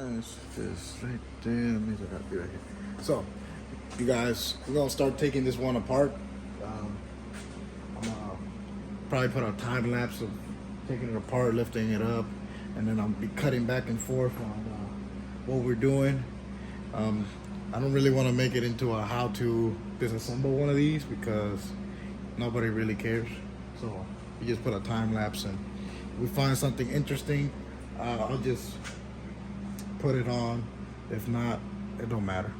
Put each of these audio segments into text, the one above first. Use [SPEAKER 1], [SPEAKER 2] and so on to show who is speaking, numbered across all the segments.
[SPEAKER 1] It's just right there. Let me be right here. So, you guys, we're gonna start taking this one apart. I'm gonna probably put a time lapse of taking it apart, lifting it up, and then I'll be cutting back and forth on what we're doing. I don't really want to make it into a how to disassemble one of these because nobody really cares. So we just put a time lapse, and if we find something interesting, I'll just put it on. If not, it don't matter.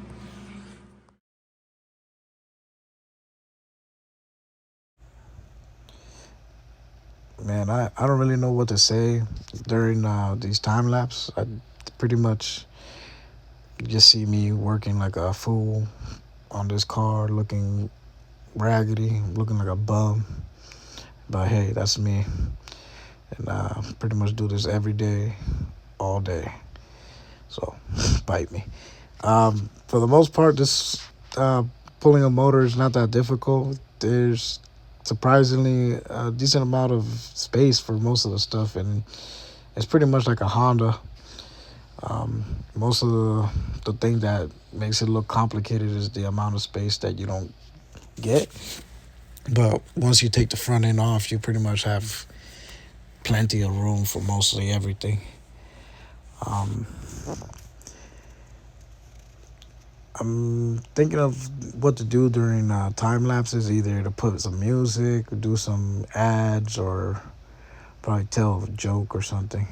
[SPEAKER 1] Man, I don't really know what to say during these time lapse. I pretty much just see me working like a fool on this car, looking raggedy, looking like a bum. But hey, that's me. And pretty much do this every day, all day. So, bite me. For the most part, this pulling a motor is not that difficult. There's surprisingly a decent amount of space for most of the stuff, and it's pretty much like a Honda. Most of the thing that makes it look complicated is the amount of space that you don't get. But once you take the front end off, you pretty much have plenty of room for mostly everything. I'm thinking of what to do during time lapses, either to put some music, or do some ads, or probably tell a joke or something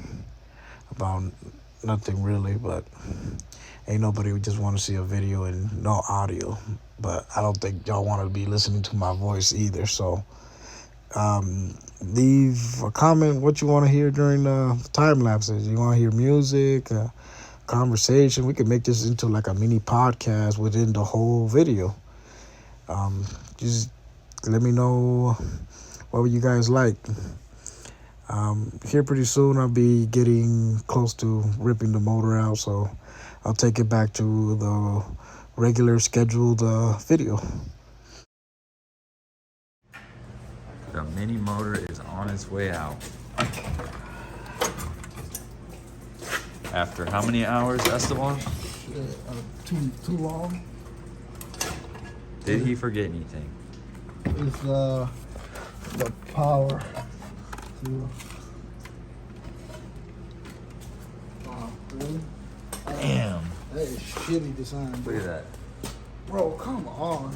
[SPEAKER 1] about nothing really, but ain't nobody would just want to see a video and no audio. But I don't think y'all want to be listening to my voice either, so leave a comment what you want to hear during time lapses. You want to hear music, conversation? We could make this into like a mini podcast within the whole video. Just let me know what would you guys like. Here pretty soon I'll be getting close to ripping the motor out, so I'll take it back to the regular scheduled video.
[SPEAKER 2] The mini motor is on its way out. After how many hours, Esteban?
[SPEAKER 1] Too long.
[SPEAKER 2] Did he forget anything?
[SPEAKER 1] It's the power. Oh, really?
[SPEAKER 2] Damn.
[SPEAKER 1] That is shitty design, bro.
[SPEAKER 2] Look at that.
[SPEAKER 1] Bro, come on.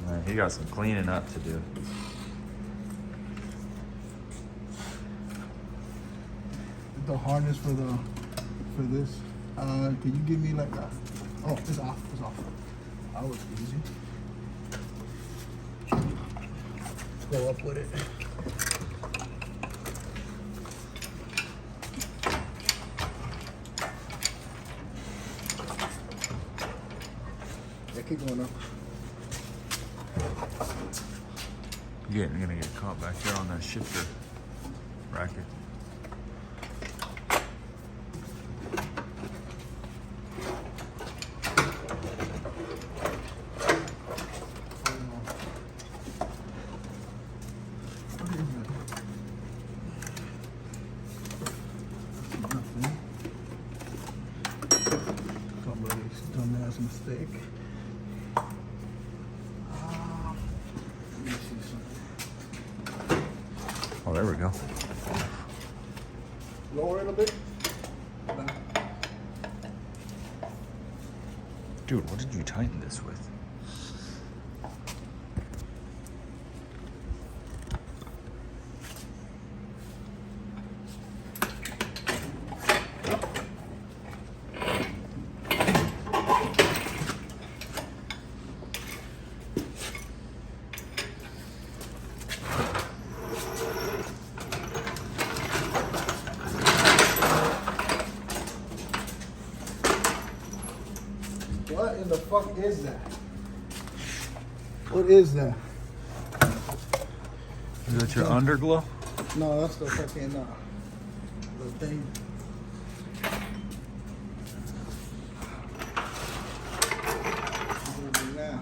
[SPEAKER 2] Man, he got some cleaning up to do.
[SPEAKER 1] The harness for this. Can you give me like a? Oh, it's off. It's off. That was easy. Go up with it. Yeah, keep going up.
[SPEAKER 2] You're gonna get caught back there on that shifter bracket.
[SPEAKER 1] Somebody's dumbass mistake. Let me see something.
[SPEAKER 2] Oh, there we go.
[SPEAKER 1] Lower it a bit.
[SPEAKER 2] Dude, what did you tighten this with?
[SPEAKER 1] What in the fuck is that? What is that?
[SPEAKER 2] Is that your underglow?
[SPEAKER 1] No, that's the fucking the thing. Now.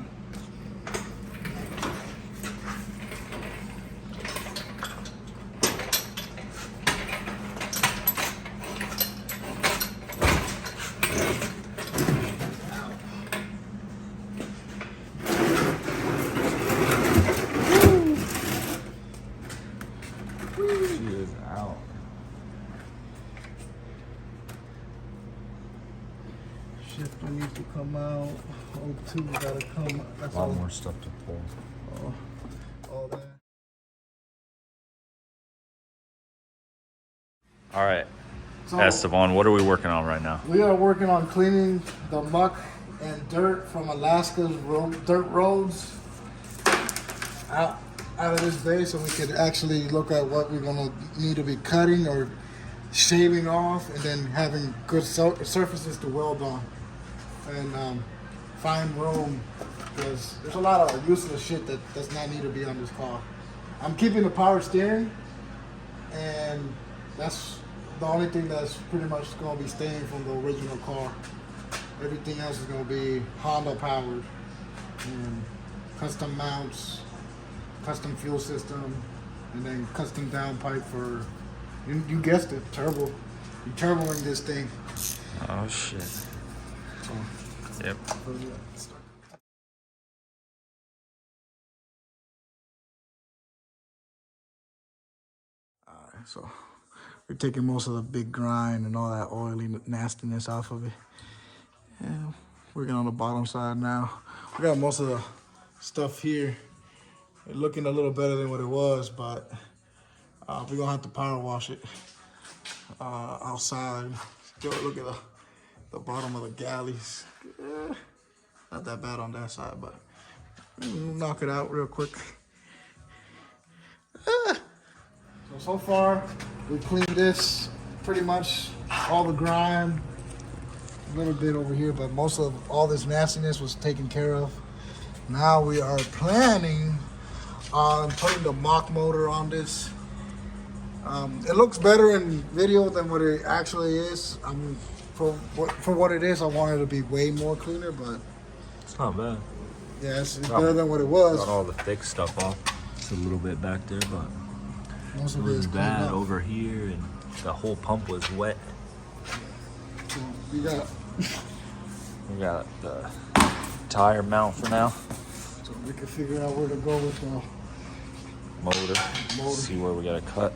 [SPEAKER 1] Shifter needs to come out. O2 gotta come. That's
[SPEAKER 2] A lot
[SPEAKER 1] all.
[SPEAKER 2] more stuff to pull.
[SPEAKER 1] All that.
[SPEAKER 2] All right,
[SPEAKER 1] So
[SPEAKER 2] Esteban, what are we working on right now?
[SPEAKER 1] we are working on cleaning the muck and dirt from Alaska's dirt roads out of this bay, so we could actually look at what we're gonna need to be cutting or shaving off, and then having good surfaces to weld on, and find room, because there's a lot of useless shit that does not need to be on this car. I'm keeping the power steering, and that's the only thing that's pretty much going to be staying from the original car. Everything else is going to be Honda powered, and custom mounts, custom fuel system, and then custom downpipe for, you guessed it, turbo. You're turboing this thing.
[SPEAKER 2] Oh shit.
[SPEAKER 1] So,
[SPEAKER 2] Yep. Alright, so we're taking most of the big grind and all that oily nastiness off of it. And working on the bottom side now. We got most of the stuff here. It's looking a little better than what it was, but we're gonna have to power wash it outside. Still look at the bottom of the galleys. Not that bad on that side, but we'll knock it out real quick. So far, we cleaned this pretty much, all the grime, a little bit over here, but most of all this nastiness was taken care of. Now we are planning on putting the mock motor on this. It looks better in video than what it actually is. For what it is, I want it to be way more cleaner, but It's not bad.
[SPEAKER 1] yeah, it's better than what it was.
[SPEAKER 2] Got all the thick stuff off. It's a little bit back there, but
[SPEAKER 1] Most
[SPEAKER 2] it
[SPEAKER 1] of it is
[SPEAKER 2] was
[SPEAKER 1] cleaned
[SPEAKER 2] bad
[SPEAKER 1] up.
[SPEAKER 2] over here, and the whole pump was wet.
[SPEAKER 1] So we got
[SPEAKER 2] We got the tire mount for now.
[SPEAKER 1] so we can figure out where to go with the
[SPEAKER 2] Motor.
[SPEAKER 1] motor.
[SPEAKER 2] See where we gotta cut.